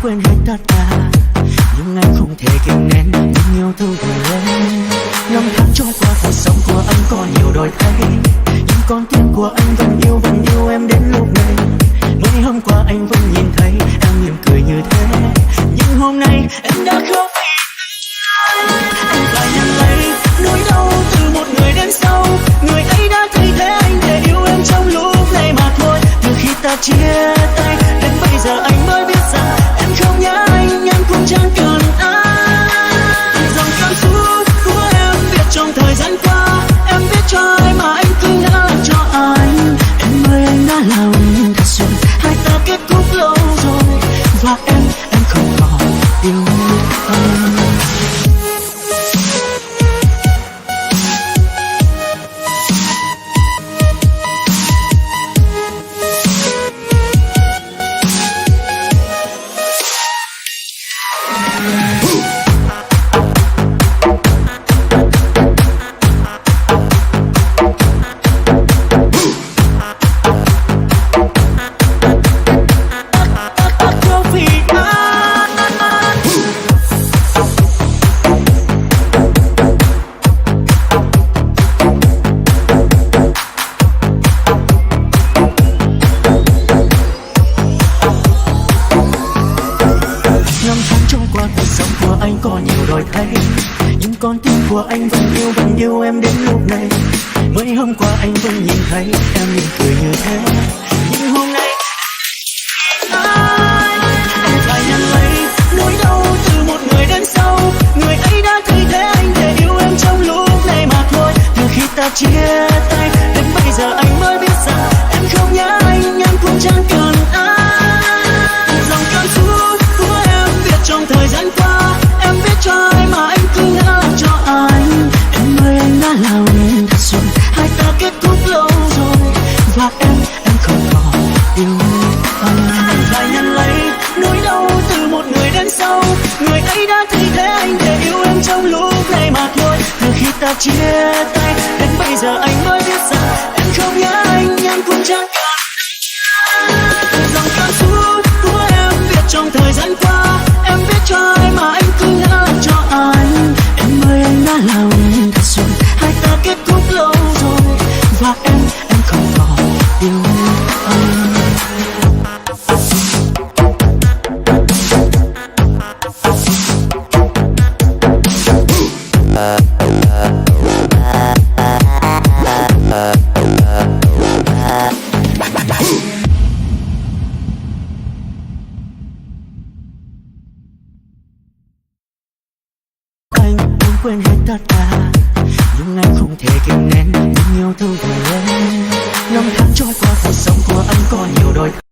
quên hết tất cả, nhưng anh không thể kìm nén tình yêu thương của em. Năm tháng trôi qua, cuộc sống của anh có nhiều đổi thay, nhưng con tim của anh vẫn yêu em đến lúc này. Mới hôm qua anh vẫn nhìn thấy em mỉm cười như thế, nhưng hôm nay em đã không. Anh phải nhận lấy nỗi đau từ một người đến sau, người ấy đã thay thế anh để yêu em trong lúc này mà thôi. Từ khi ta chia tay đến bây giờ anh mới biết rằng em không nhớ anh, em cũng chẳng cần ai. Dòng cảm xúc của em viết trong thời gian qua, em viết cho ai mà anh cứ ngỡ cho anh. Em ơi anh đã làm thật rồi, hai ta kết thúc lâu rồi, và em không còn yêu anh. Có nhiều đổi thay, nhưng con tim của anh vẫn yêu em đến lúc này. Mới hôm qua anh vẫn nhìn thấy em mỉm cười như thế, nhưng hôm nay anh phải nhận lấy nỗi đau từ một người đến sau, người ấy đã thay thế anh để yêu em trong lúc này mà thôi. Từ khi ta chia tay đến bây giờ anh mới biết rằng em không nhớ anh, em cũng chẳng cần ai. Dòng cảm xúc của em viết trong thời gian qua, em viết cho ai mà anh cứ ngỡ cho anh. Em ơi anh đã làm thật rồi, hai ta kết thúc lâu rồi, và em không còn yêu anh. Anh phải nhận lấy nỗi đau từ một người đến sau, người ấy đã thay thế anh để yêu em trong lúc này mà thôi. Từ khi ta chia tay đến bây giờ anh mới biết rằng em không nhớ anh, em cũng chẳng cần ai. Dòng cảm xúc của em viết trong thời gian qua, em viết cho ai mà anh cứ ngỡ cho anh. Em ơi anh đã làm thật rồi, hai ta kết thúc lâu rồi, và em không còn yêu anh. Quên hết tất cả, nhưng anh không thể kìm nén tình yêu thương của em. Năm tháng trôi qua, cuộc sống của anh có nhiều đổi thay.